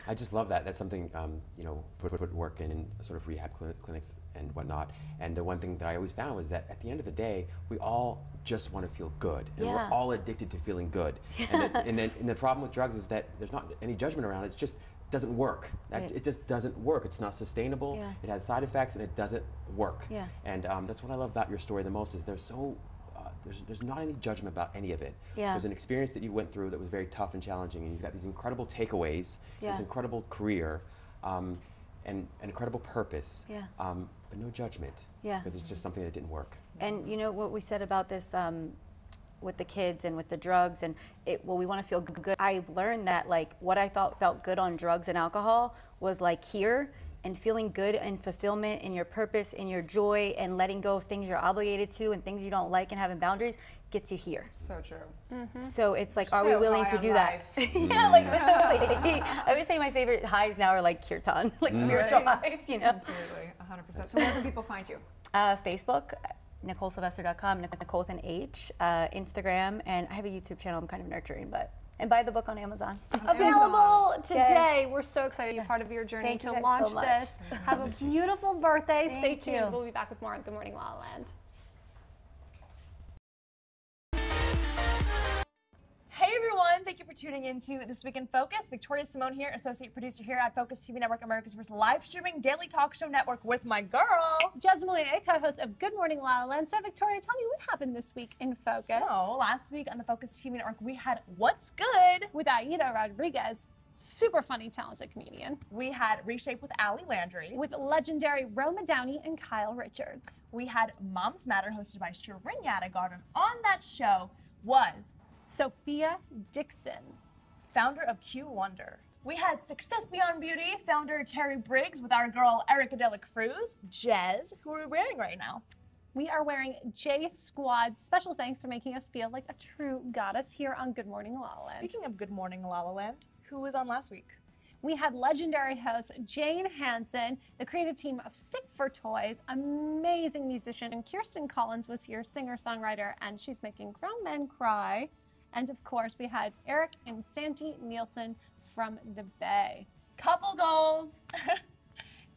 I just love that. That's something, you know, put work in sort of rehab clinics and whatnot. And the one thing that I always found was that at the end of the day, we all just want to feel good. And we're all addicted to feeling good. And the problem with drugs is that there's not any judgment around it. It's just doesn't work. It just doesn't work. It's not sustainable. It has side effects and it doesn't work. And that's what I love about your story the most is there's not any judgment about any of it. There's an experience that you went through that was very tough and challenging, and you've got these incredible takeaways, this incredible career, and incredible purpose, but no judgment, because it's just something that didn't work. And you know what we said about this with the kids and with the drugs, and we want to feel good. I learned that like what I thought felt good on drugs and alcohol was like here, and feeling good and fulfillment in your purpose, in your joy, and letting go of things you're obligated to and things you don't like and having boundaries gets you here. So true. So it's like, are we willing to do that? Yeah, like I always say my favorite highs now are like kirtan, like spiritual highs, you know? Absolutely, 100%. So where can people find you? Facebook, NicholeSylvester.com, Nichole with an H, Instagram, and I have a YouTube channel I'm kind of nurturing, and buy the book on Amazon. Available today. We're so excited to be part of your journey to launch this. Have a beautiful birthday. Stay tuned. We'll be back with more on Good Morning LaLa Land. Hey everyone, thank you for tuning into This Week in Focus. Victoria Simone here, associate producer here at Focus TV Network, America's first live streaming daily talk show network with my girl, Jez Molina, co-host of Good Morning LaLa Land. So Victoria, tell me what happened this week in Focus. So last week on the Focus TV Network, we had What's Good with Aida Rodriguez, super funny, talented comedian. We had Reshape with Allie Landry. With legendary Roma Downey and Kyle Richards. We had Moms Matter hosted by Shirin Yadigar. And on that show was Sophia Dixon, founder of Q Wonder. We had Success Beyond Beauty founder Terry Briggs with our girl Erica Dela Cruz. Jez, who are we wearing right now? We are wearing J Squad. Special thanks for making us feel like a true goddess here on Good Morning LaLa Land. Speaking of Good Morning LaLa Land, who was on last week? We had legendary host Jane Hansen, the creative team of Sick for Toys, amazing musician, and Kirsten Collins was here, singer-songwriter, and she's making grown men cry. And of course, we had Eric and Santi Nielsen from the Bay. Couple goals.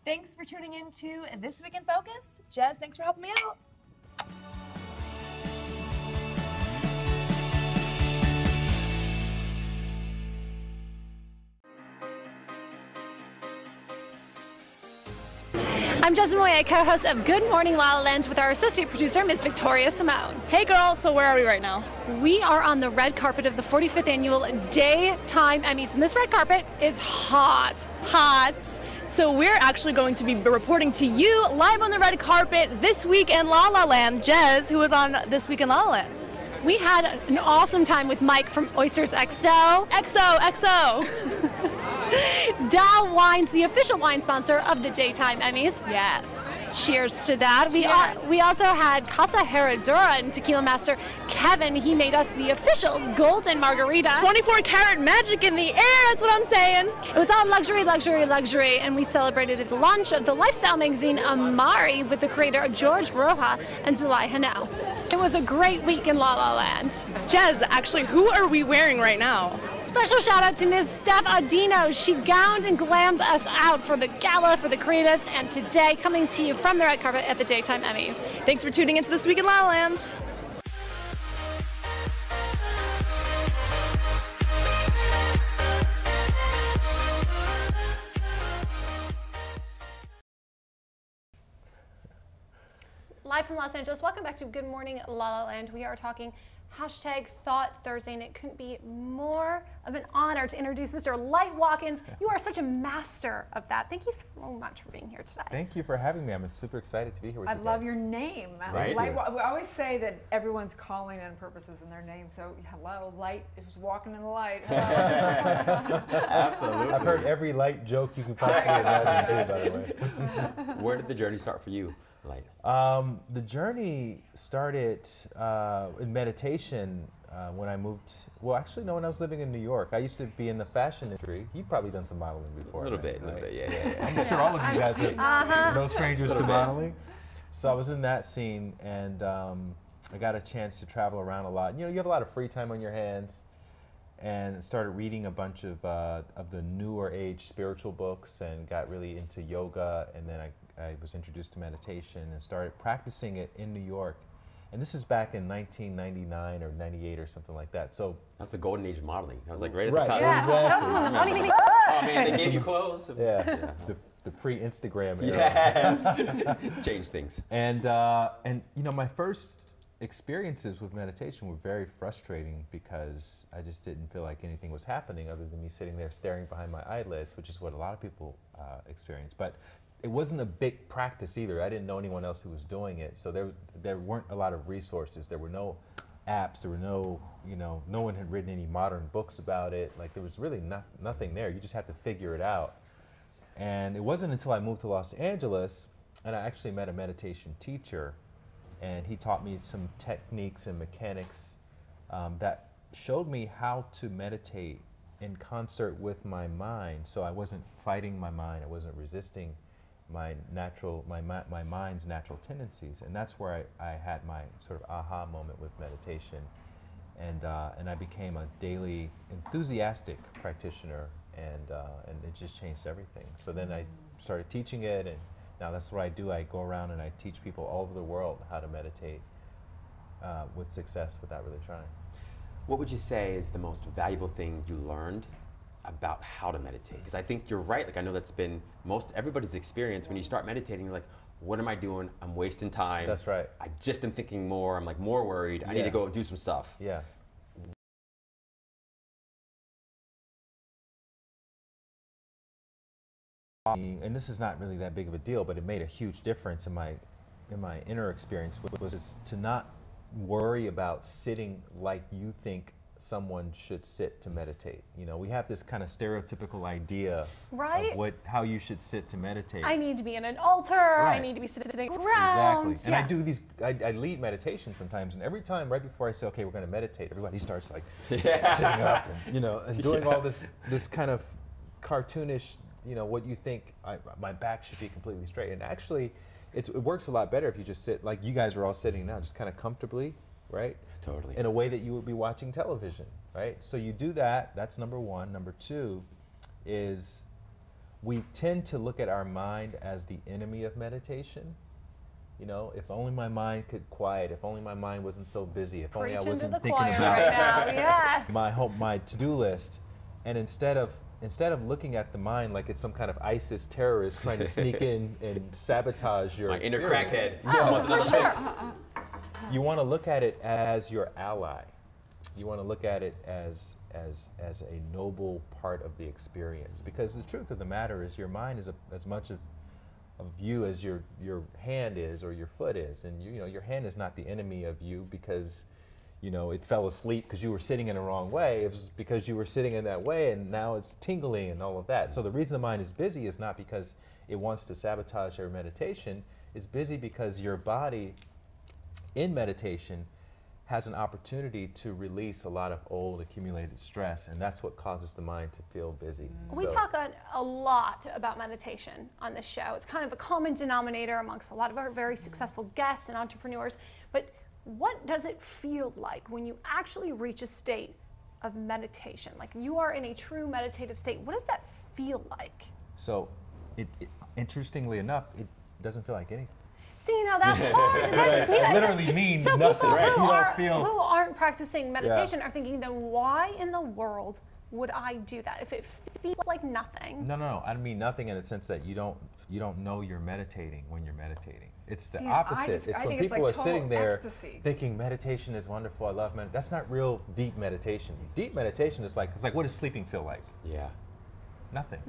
Thanks for tuning in to This Week in Focus. Jez, thanks for helping me out. I'm Jez Molina, co-host of Good Morning LaLa Land with our associate producer, Ms. Victoria Simone. Hey girl, so where are we right now? We are on the red carpet of the 45th Annual Daytime Emmys, and this red carpet is hot. So we're actually going to be reporting to you live on the red carpet this week in La La Land. Jez, who was on This Week in La La Land? We had an awesome time with Mike from Oysters XO. XO. Dow Wines, the official wine sponsor of the Daytime Emmys. Yes. Cheers to that. We also had Casa Herradura and Tequila Master Kevin. He made us the official golden margarita. 24 karat magic in the air, that's what I'm saying. It was all luxury, and we celebrated the launch of the lifestyle magazine Amari with the creator George Roja and Zulay Hanel. It was a great week in La La Land. Jez, actually, who are we wearing right now? Special shout out to Ms. Steph Adino. She gowned and glammed us out for the gala for the creatives, and today coming to you from the red carpet at the Daytime Emmys. Thanks for tuning into This Week in La La Land. Live from Los Angeles, welcome back to Good Morning LaLa Land. We are talking #Thought Thursday, and it couldn't be more of an honor to introduce Mr. Light Watkins. You are such a master of that. Thank you so much for being here today. Thank you for having me. I'm super excited to be here with you guys. I love your name. Right? Light, we always say that everyone's calling in purposes in their name. So hello, Light is walking in the light. Absolutely. I've heard every light joke you could possibly imagine too, by the way. Where did the journey start for you, Light? The journey started in meditation when I moved. Well, actually, no. When I was living in New York, I used to be in the fashion industry. You've probably done some modeling before. A little bit, yeah. I'm sure all of you guys are no strangers to modeling. So I was in that scene, and I got a chance to travel around a lot. You know, you have a lot of free time on your hands, and started reading a bunch of the newer age spiritual books, and got really into yoga, and then I was introduced to meditation and started practicing it in New York. And this is back in 1999 or 98 or something like that. So that's the golden age of modeling. I was like right at right, the cusp. Yeah, exactly. That was when the money. Oh man, they gave you clothes. Yeah, the pre-Instagram era. Yes, change things. And you know, my first experiences with meditation were very frustrating because I just didn't feel like anything was happening other than me sitting there staring behind my eyelids, which is what a lot of people experience. But it wasn't a big practice either. I didn't know anyone else who was doing it, so there weren't a lot of resources. There were no apps. There were no, you know, no one had written any modern books about it. Like there was really nothing there. You just had to figure it out. And it wasn't until I moved to Los Angeles and I actually met a meditation teacher, and he taught me some techniques and mechanics that showed me how to meditate in concert with my mind. So I wasn't fighting my mind. I wasn't resisting my mind's natural tendencies, and that's where I had my sort of aha moment with meditation, and I became a daily enthusiastic practitioner, and it just changed everything. So then I started teaching it, and now that's what I do. I go around and I teach people all over the world how to meditate with success without really trying. What would you say is the most valuable thing you learned about how to meditate? Because I think you're right. Like I know that's been everybody's experience. When you start meditating, you're like, what am I doing? I'm wasting time. That's right. I just am thinking more. I'm like more worried. I need to go do some stuff. Yeah. And this is not really that big of a deal, but it made a huge difference in my inner experience, was to not worry about sitting like you think someone should sit to meditate. You know, we have this kind of stereotypical idea of how you should sit to meditate. I need to be in an altar. Right. I need to be sitting around. Exactly. And I do these. I lead meditation sometimes, and every time, right before I say, "Okay, we're going to meditate," everybody starts like sitting up, and and doing all this kind of cartoonish, what you think. My back should be completely straight, and actually, it works a lot better if you just sit like you guys are all sitting now, just kind of comfortably. Right? Totally. In a way that you would be watching television, right? So you do that, that's number one. Number two is we tend to look at our mind as the enemy of meditation. If only my mind could quiet, if only my mind wasn't so busy, if only I wasn't thinking about my to-do list. And instead of looking at the mind like it's some kind of ISIS terrorist trying to sneak in and sabotage your inner crackhead. wants another fix. You want to look at it as your ally. You want to look at it as a noble part of the experience. Because the truth of the matter is your mind is as much of you as your hand is or your foot is. And your hand is not the enemy of you because it fell asleep because you were sitting in the wrong way. It was because you were sitting in that way and now it's tingling and all of that. So the reason the mind is busy is not because it wants to sabotage your meditation. It's busy because your body in meditation has an opportunity to release a lot of old accumulated stress, and that's what causes the mind to feel busy. We talk a lot about meditation on this show. It's kind of a common denominator amongst a lot of our very successful guests and entrepreneurs, but what does it feel like when you actually reach a state of meditation? Like you are in a true meditative state. What does that feel like? So, interestingly enough, it doesn't feel like anything. See, now that's hard. Literally means so nothing. People who aren't practicing meditation are thinking, then why in the world would I do that if it feels like nothing? No. I mean nothing in the sense that you don't know you're meditating when you're meditating. It's the See, opposite. It's I when think it's people like are sitting total there ecstasy. thinking meditation is wonderful. I love meditation. That's not real deep meditation. Deep meditation is like, it's like, what does sleeping feel like? Yeah. Nothing,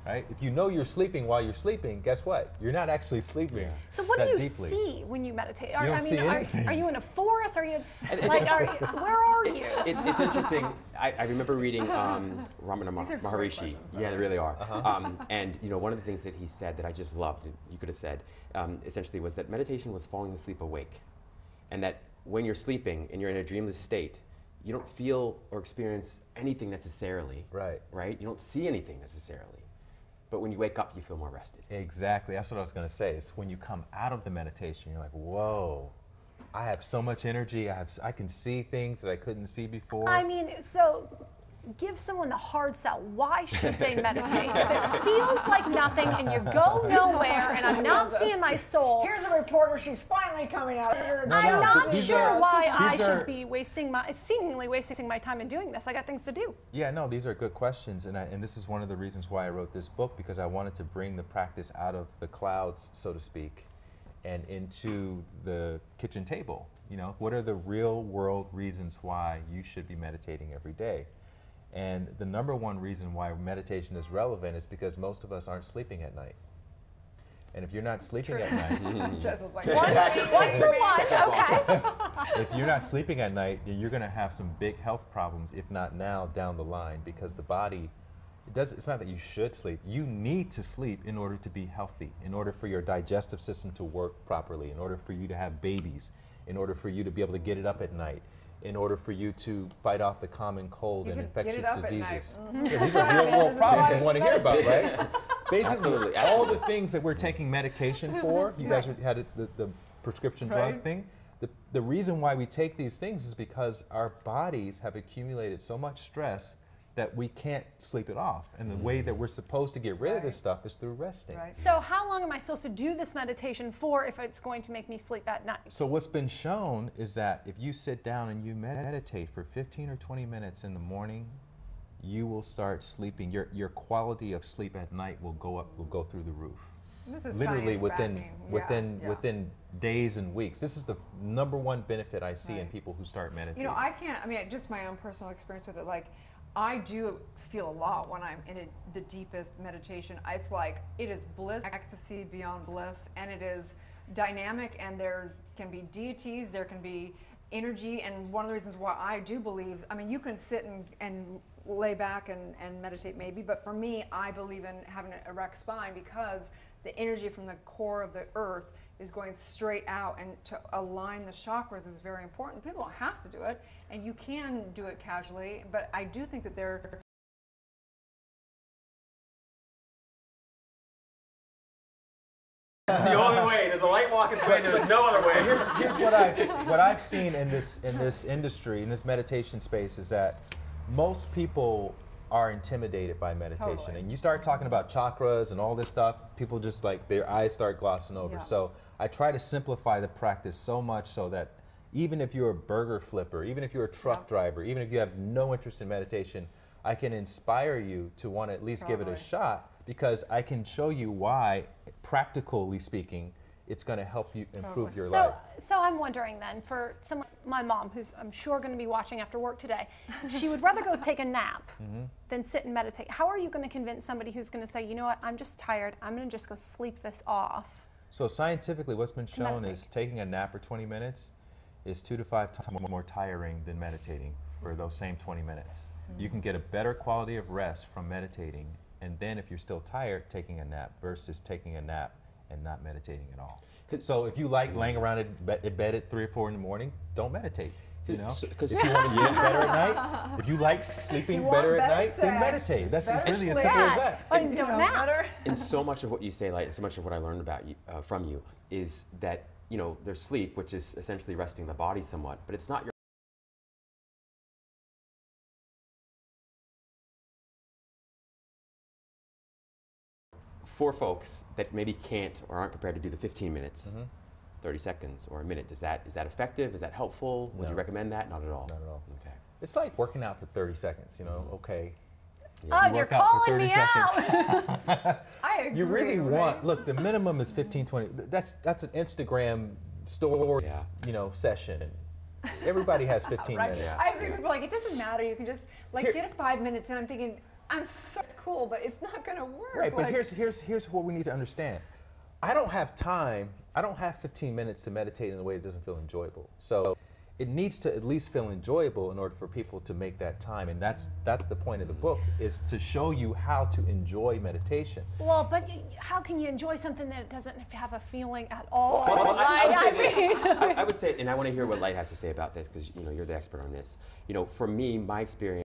right? If you know you're sleeping while you're sleeping, guess what? You're not actually sleeping. So what do you deeply. see when you meditate? You don't see anything. Are you in a forest? Are you like? Where are you? It's interesting. I remember reading Ramana Maharishi. Yeah, they really are. And you know, one of the things that he said that I just loved, you could have said, essentially was that meditation was falling asleep awake, and that when you're sleeping and you're in a dreamless state, you don't feel or experience anything necessarily. Right. You don't see anything necessarily. But when you wake up, you feel more rested. Exactly. That's what I was going to say. It's when you come out of the meditation, you're like, whoa, I have so much energy. I can see things that I couldn't see before. I mean, so give someone the hard sell. Why should they meditate? If it feels like nothing and you go nowhere and I'm not seeing my soul. Here's a reporter. She's finally coming out. I'm not sure why I should be seemingly wasting my time in doing this. I got things to do. Yeah, no, these are good questions, and this is one of the reasons why I wrote this book, because I wanted to bring the practice out of the clouds, so to speak, and into the kitchen table. You know, what are the real world reasons why you should be meditating every day? And the number one reason why meditation is relevant is because most of us aren't sleeping at night. And if you're not sleeping at night, Jess is like, one for one, okay. if you're not sleeping at night, then you're going to have some big health problems, if not now, down the line, because the body, it's not that you should sleep. You need to sleep in order to be healthy, in order for your digestive system to work properly, in order for you to have babies, in order for you to be able to get it up at night, in order for you to fight off the common cold and infectious diseases. Yeah, these are real world problems you want to hear about, right? Basically, all the things that we're taking medication for, you guys had the prescription drug thing, the reason why we take these things is because our bodies have accumulated so much stress that we can't sleep it off. And the way that we're supposed to get rid of this stuff is through resting. So how long am I supposed to do this meditation for if it's going to make me sleep at night? So what's been shown is that if you sit down and you meditate for 15 or 20 minutes in the morning, you will start sleeping. Your quality of sleep at night will go up, will go through the roof. This is literally science within days and weeks. This is the number one benefit I see in people who start meditating. You know, I mean, just my own personal experience with it, like, I do feel a lot when I'm in the deepest meditation. It's like, it is bliss, ecstasy beyond bliss, and it is dynamic, and there can be deities, there can be energy, and one of the reasons why I do believe, I mean, you can sit and lay back and meditate maybe, but for me, I believe in having an erect spine because the energy from the core of the earth is going straight out, and to align the chakras is very important. People don't have to do it, and you can do it casually, but I do think that there This is the only way. There's a light Watkins way. There's no other way. Here's what I've seen in this industry, in this meditation space, is that most people are intimidated by meditation. Totally. And you start talking about chakras and all this stuff, people just like, their eyes start glossing over. Yeah. So I try to simplify the practice so much so that even if you're a burger flipper, even if you're a truck driver, even if you have no interest in meditation, I can inspire you to want to at least give it a shot, because I can show you why, practically speaking, it's going to help you improve your life. So I'm wondering then, for someone, my mom, who's I'm sure going to be watching after work today, she would rather go take a nap than sit and meditate. How are you going to convince somebody who's going to say, you know what, I'm just tired, I'm going to just go sleep this off? So scientifically, what's been shown is taking a nap for 20 minutes is 2 to 5 times more tiring than meditating for those same 20 minutes. You can get a better quality of rest from meditating, and then if you're still tired, taking a nap versus taking a nap and not meditating at all. So if you like laying around at bed at 3 or 4 in the morning, don't meditate. You know, if you want to sleep better at night, if you like sleeping better at night, then meditate. That's it's really as simple as that. And don't nap. And so much of what you say, like, so much of what I learned about you, from you, is that, you know, there's sleep, which is essentially resting the body somewhat, but it's not your for folks that maybe can't or aren't prepared to do the 15 minutes, 30 seconds, or a minute. Is that effective? Is that helpful? Would you recommend that? Not at all. Not at all. Okay. It's like working out for 30 seconds, you know, okay. Oh, you you're work out for calling 30 me seconds. I agree. You really right? want, look, the minimum is 15, 20. That's an Instagram story, session. Everybody has 15 Right. minutes. I agree. People are like, it doesn't matter. You can just like get a 5 minutes, and I'm thinking, I'm so cool, but it's not gonna work. Right, but like, here's what we need to understand. I don't have time. I don't have 15 minutes to meditate in a way that doesn't feel enjoyable. So it needs to at least feel enjoyable in order for people to make that time, and that's the point of the book, is to show you how to enjoy meditation. Well, but how can you enjoy something that doesn't have a feeling at all? Well, I would say Like, this. I would say, and I want to hear what Light has to say about this, because you're the expert on this. For me, my experience.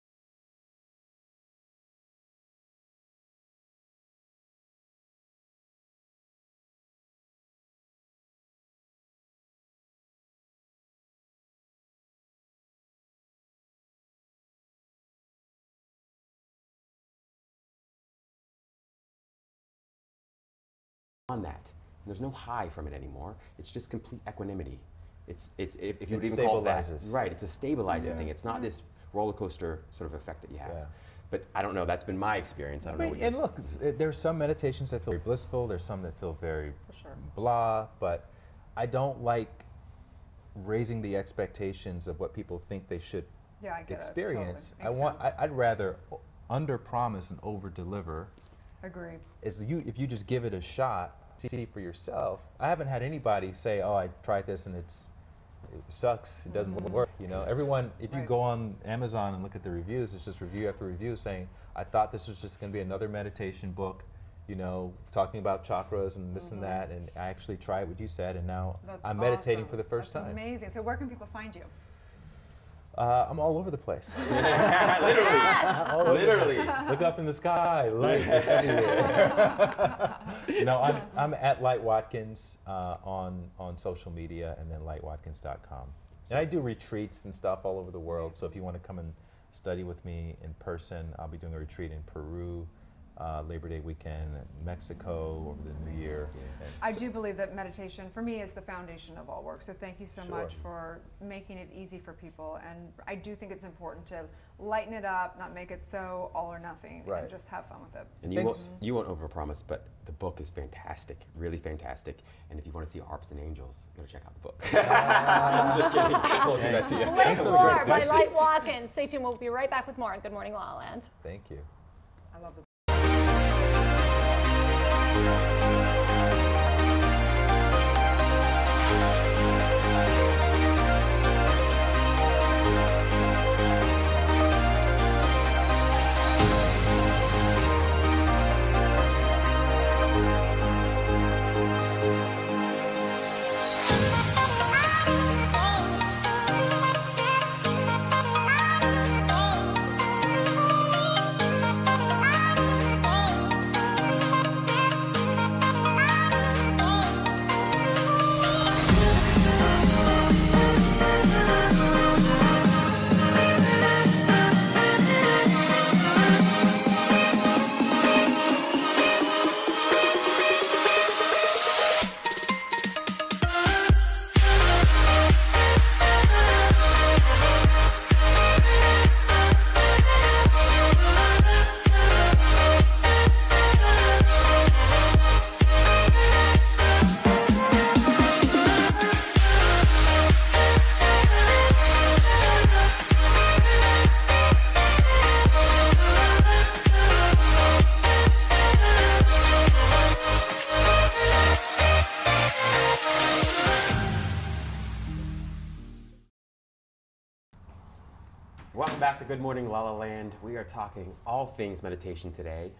On that, there's no high from it anymore. It's just complete equanimity. If you would even call it that, right? It's a stabilizing thing. It's not this roller coaster sort of effect that you have. But I don't know. That's been my experience. I don't know. What and look, there's some meditations that feel very blissful. There's some that feel very blah. But I don't like raising the expectations of what people think they should experience. Totally. I'd rather under promise and over deliver. Agree. If you just give it a shot, see for yourself. I haven't had anybody say, "Oh, I tried this and it sucks. It doesn't work." Everyone. If you go on Amazon and look at the reviews, it's just review after review saying, "I thought this was just going to be another meditation book, talking about chakras and this and that, and I actually tried what you said, and now I'm meditating for the first time." Amazing. So where can people find you? I'm all over the place. Literally. Literally. Look up in the sky. Light is everywhere. I'm at Light Watkins on social media, and then lightwatkins.com. And I do retreats and stuff all over the world. So if you want to come and study with me in person, I'll be doing a retreat in Peru, Labor Day weekend, Mexico over the New Year. I do believe that meditation, for me, is the foundation of all work. So thank you so much for making it easy for people. And I do think it's important to lighten it up, not make it so all or nothing, and just have fun with it. And you won't overpromise, but the book is fantastic, really fantastic. And if you want to see Harps and Angels, go check out the book. Just kidding. I won't do that to you. Bliss by Light Watkins. Stay tuned. We'll be right back with more on Good Morning LaLa Land. Thank you. I love the Welcome back to Good Morning LaLa Land. We are talking all things meditation today.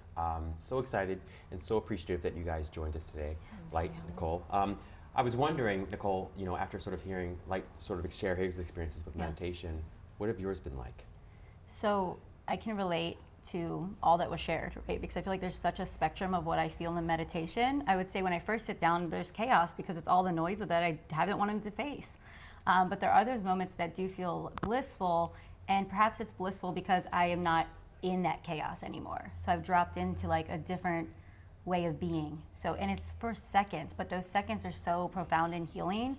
So excited and so appreciative that you guys joined us today, Light, Nichole. I was wondering, Nichole, after sort of hearing Light sort of share his experiences with meditation, what have yours been like? So I can relate to all that was shared, right? Because I feel like there's such a spectrum of what I feel in meditation. I would say when I first sit down, there's chaos because it's all the noise that I haven't wanted to face. But there are those moments that do feel blissful, and perhaps it's blissful because I am not in that chaos anymore. So I've dropped into like a different way of being. So, and it's for seconds, but those seconds are so profound and healing.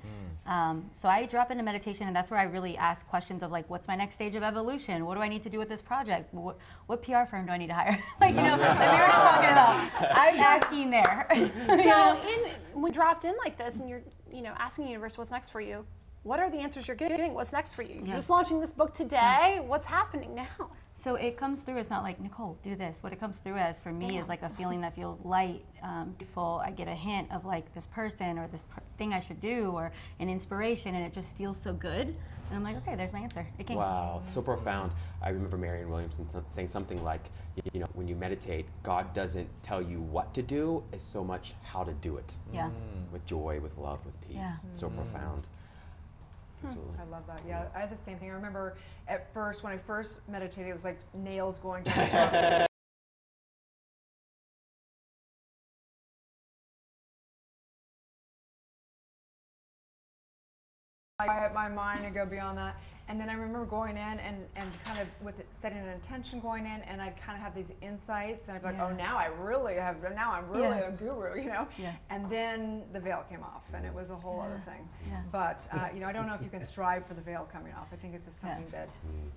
So I drop into meditation, and that's where I really ask questions of like, what's my next stage of evolution? What do I need to do with this project? What PR firm do I need to hire? Like, you know, like we were talking about. I'm asking there. So we dropped in like this, and you're, you know, asking the universe, what's next for you? What are the answers you're getting? What's next for you? You're just launching this book today. What's happening now? So it comes through, it's not like, Nichole, do this. What it comes through as for me is like a feeling that feels light, full. I get a hint of like this person or this thing I should do or an inspiration, and it just feels so good. And I'm like, okay, there's my answer. It came. Wow, so profound. I remember Marianne Williamson saying something like, you know, when you meditate, God doesn't tell you what to do, it's so much how to do it. Yeah. With joy, with love, with peace. Yeah. So profound. Absolutely. I love that. Yeah, I had the same thing. I remember at first, when I first meditated, it was like nails going down the shaft. I had my mind to go beyond that. And then I remember going in and kind of with it, setting an intention going in, and I'd kind of have these insights, and I'd be like, oh, now I'm really a guru, you know? Yeah. And then the veil came off, and it was a whole other thing. Yeah. But, you know, I don't know if you can strive for the veil coming off. I think it's just something that,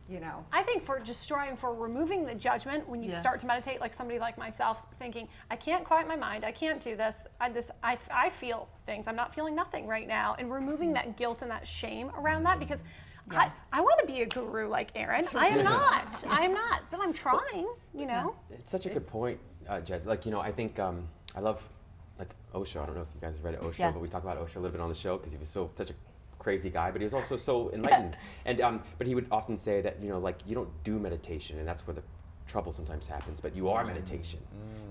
you know. I think for just striving for removing the judgment when you start to meditate, like somebody like myself thinking, I can't quiet my mind, I can't do this, I feel things, I'm not feeling nothing right now, and removing that guilt and that shame around that, because I want to be a guru like Aaron. I am not. I am not, but I'm trying, you know. It's such a good point, Jez. Like, you know, I think I love like Osho. I don't know if you guys read Osho, but we talk about Osho a little bit on the show because he was such a crazy guy, but he was also so enlightened. And but he would often say that, you know, like, you don't do meditation, and that's where the trouble sometimes happens, but you are meditation.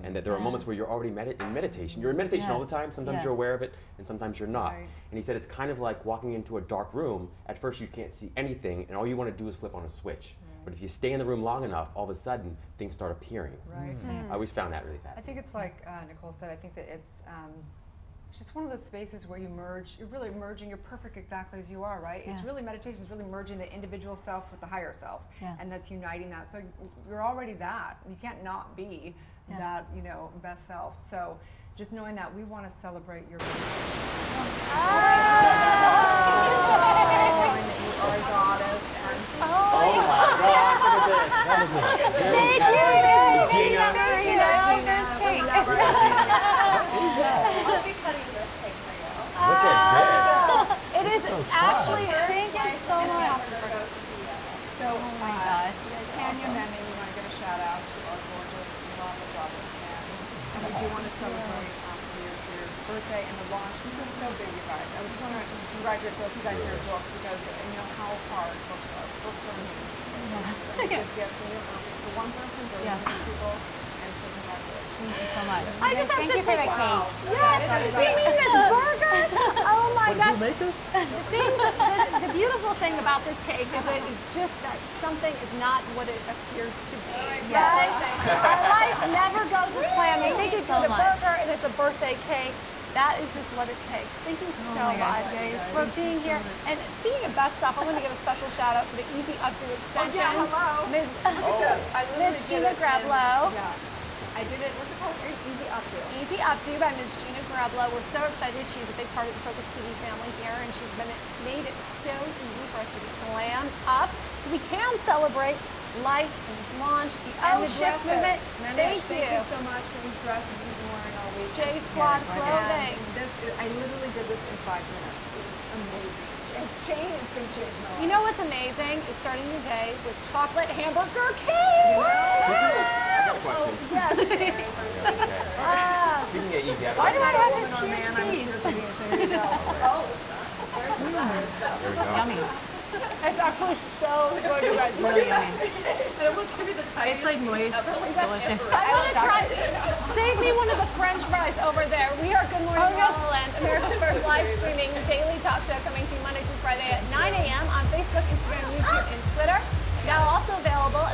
And that there are moments where you're already in meditation. You're in meditation all the time. Sometimes you're aware of it, and sometimes you're not. Right. And he said it's kind of like walking into a dark room. At first you can't see anything, and all you want to do is flip on a switch. But if you stay in the room long enough, all of a sudden things start appearing. Right. I always found that really fascinating. I think it's like Nichole said, I think that it's just one of those spaces where you merge, you're really merging, you're perfect exactly as you are, right? It's really, meditation is really merging the individual self with the higher self, and that's uniting that. So you're already that. You can't not be that, you know, best self. So just knowing that we want to celebrate your knowing that you are a goddess. And oh my gosh, look at this. That was it. Thank you. Gina. There's cake. I'll be cutting this cake for you. Look at this. It is actually, thank you so much. So, oh my gosh. Tanya Memme, we want to give a shout out to our gorgeous Lava Brothers fan. And we do want to celebrate your birthday and the launch. This is so big, you guys. I just want to congratulate both you guys for your book, because you know how hard books are. Books are amazing. Just get from your own. So one person, there are many people, and so congratulations. Thank you so much. I just have Thank to you for the cake. Yes, we mean this burger. Oh my gosh. Did you make this? The beautiful thing about this cake is that it's just that something is not what it appears to be. Right? Our life never goes as planned. We think it's a burger and it's a birthday cake. That is just what it takes. Thank you so much for being here. And speaking of best stuff, I want to give a special shout out for the Easy Updo extensions. Ms. Gina Greblo. I did it, what's it called? Easy Updo. Easy Updo by Ms. Gina Greblo. We're so excited. She's a big part of the Focus TV family here, and she's made it so easy for us to get glammed up so we can celebrate light and this launch and the gift movement. Thank you so much for these dresses you've been wearing all week. J Squad clothing. I literally did this in 5 minutes. It was amazing. It's changed. It's going to change my life. You know what's amazing is starting your day with chocolate hamburger cake. I got a question. Yes. Speaking of easy, why do I have this huge piece? Yummy. It's actually so good, you guys. Really yummy. And it was going to be the tightest. It's like moist, delicious. I want to try. Save me one of the French fries over there. We are Good Morning LaLa Land, America's first live streaming daily talk show, coming to you Monday through Friday at 9 a.m. on Facebook, Instagram, YouTube, and Twitter. Now also available